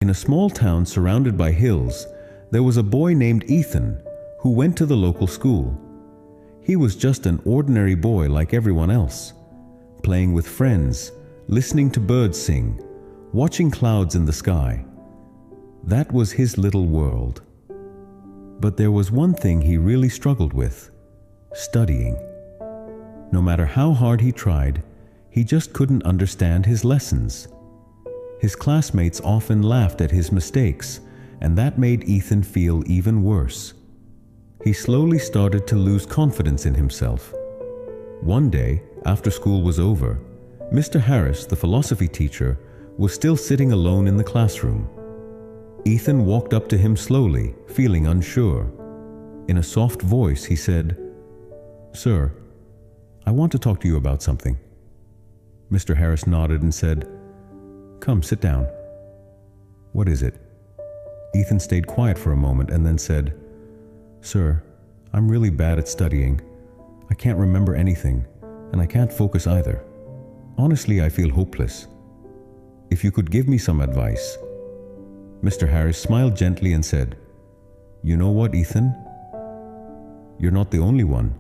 In a small town surrounded by hills, there was a boy named Ethan who went to the local school. He was just an ordinary boy like everyone else, playing with friends, listening to birds sing, watching clouds in the sky. That was his little world. But there was one thing he really struggled with: studying. No matter how hard he tried, he just couldn't understand his lessons. His classmates often laughed at his mistakes, and that made Ethan feel even worse. He slowly started to lose confidence in himself. One day, after school was over, Mr. Harris, the philosophy teacher, was still sitting alone in the classroom. Ethan walked up to him slowly, feeling unsure. In a soft voice, he said, "Sir, I want to talk to you about something." Mr. Harris nodded and said, "Come, sit down." "What is it?" Ethan stayed quiet for a moment and then said, "Sir, I'm really bad at studying. I can't remember anything, and I can't focus either. Honestly, I feel hopeless. If you could give me some advice." Mr. Harris smiled gently and said, "You know what, Ethan? You're not the only one.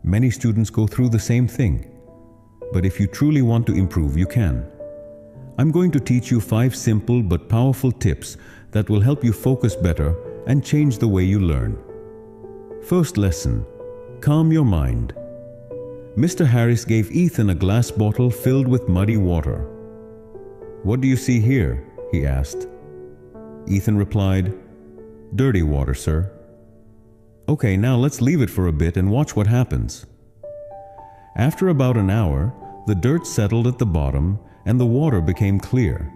Many students go through the same thing. But if you truly want to improve, you can. I'm going to teach you 5 simple but powerful tips that will help you focus better and change the way you learn. First lesson: calm your mind. Mr. Harris gave Ethan a glass bottle filled with muddy water. "What do you see here?" he asked. Ethan replied, "Dirty water, sir." "Okay, now let's leave it for a bit and watch what happens." After about an hour, the dirt settled at the bottom and the water became clear.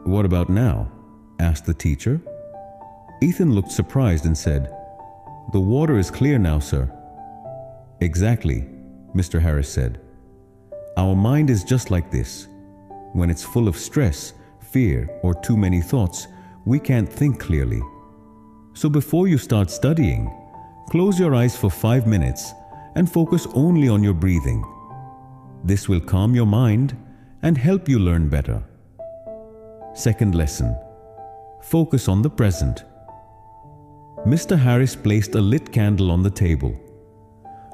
"What about now?" asked the teacher. Ethan looked surprised and said, "The water is clear now, sir." "Exactly," Mr. Harris said. "Our mind is just like this. When it's full of stress, fear, or too many thoughts, we can't think clearly. So before you start studying, close your eyes for 5 minutes and focus only on your breathing. This will calm your mind and help you learn better." Second lesson: focus on the present. Mr. Harris placed a lit candle on the table.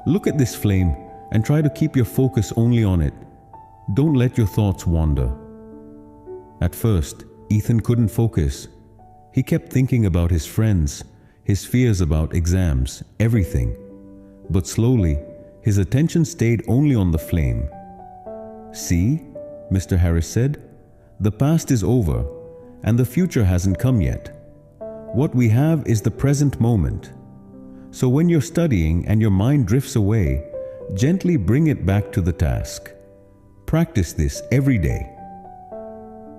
"Look at this flame and try to keep your focus only on it. Don't let your thoughts wander." At first, Ethan couldn't focus. He kept thinking about his friends, his fears about exams, everything. But slowly, his attention stayed only on the flame. "See," Mr. Harris said, "the past is over and the future hasn't come yet. What we have is the present moment. So when you're studying and your mind drifts away, gently bring it back to the task. Practice this every day."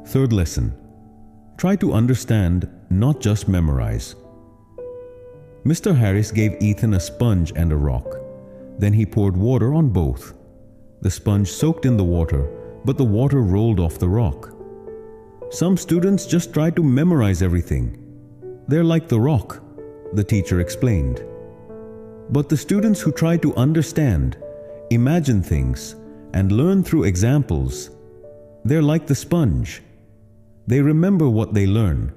Third lesson: try to understand, not just memorize. Mr. Harris gave Ethan a sponge and a rock. Then he poured water on both. The sponge soaked in the water, but the water rolled off the rock. "Some students just try to memorize everything. They're like the rock," the teacher explained. "But the students who try to understand, imagine things, and learn through examples, they're like the sponge. They remember what they learn.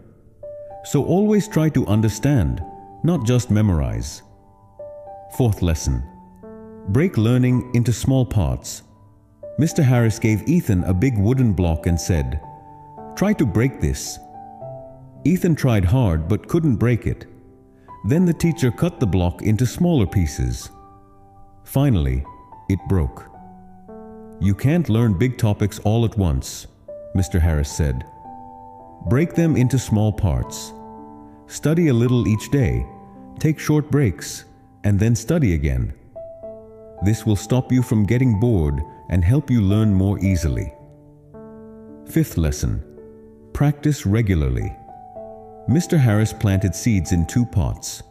So always try to understand, not just memorize." Fourth lesson: break learning into small parts. Mr. Harris gave Ethan a big wooden block and said, "Try to break this." Ethan tried hard but couldn't break it. Then the teacher cut the block into smaller pieces. Finally, it broke. "You can't learn big topics all at once," Mr. Harris said. "Break them into small parts. Study a little each day, take short breaks, and then study again. This will stop you from getting bored and help you learn more easily." Fifth lesson: practice regularly. Mr. Harris planted seeds in 2 pots.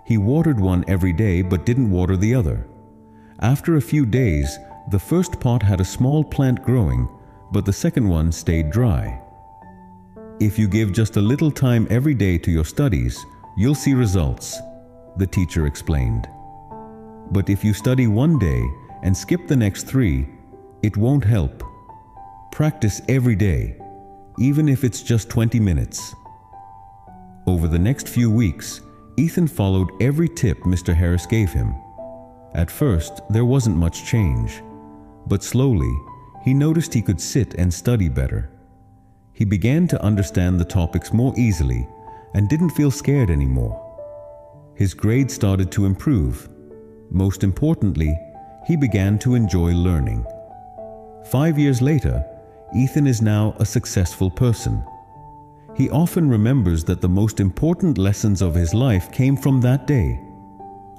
He watered one every day but didn't water the other. After a few days, the first pot had a small plant growing, but the second one stayed dry. "If you give just a little time every day to your studies, you'll see results," the teacher explained. "But if you study one day and skip the next 3, it won't help. Practice every day. even if it's just 20 minutes. Over the next few weeks, Ethan followed every tip Mr. Harris gave him. At first, there wasn't much change, but slowly, he noticed he could sit and study better. He began to understand the topics more easily and didn't feel scared anymore. His grades started to improve. Most importantly, he began to enjoy learning. 5 years later, Ethan is now a successful person. He often remembers that the most important lessons of his life came from that day,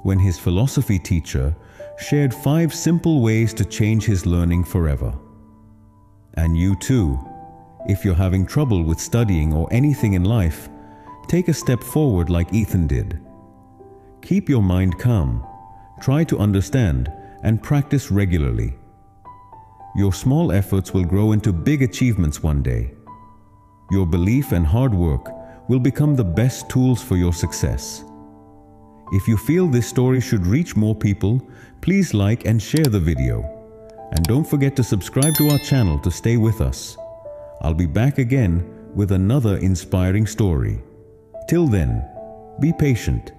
when his philosophy teacher shared 5 simple ways to change his learning forever. And you too, if you're having trouble with studying or anything in life, take a step forward like Ethan did. Keep your mind calm, try to understand, and practice regularly. Your small efforts will grow into big achievements one day. Your belief and hard work will become the best tools for your success. If you feel this story should reach more people, please like and share the video. And don't forget to subscribe to our channel to stay with us. I'll be back again with another inspiring story. Till then, be patient,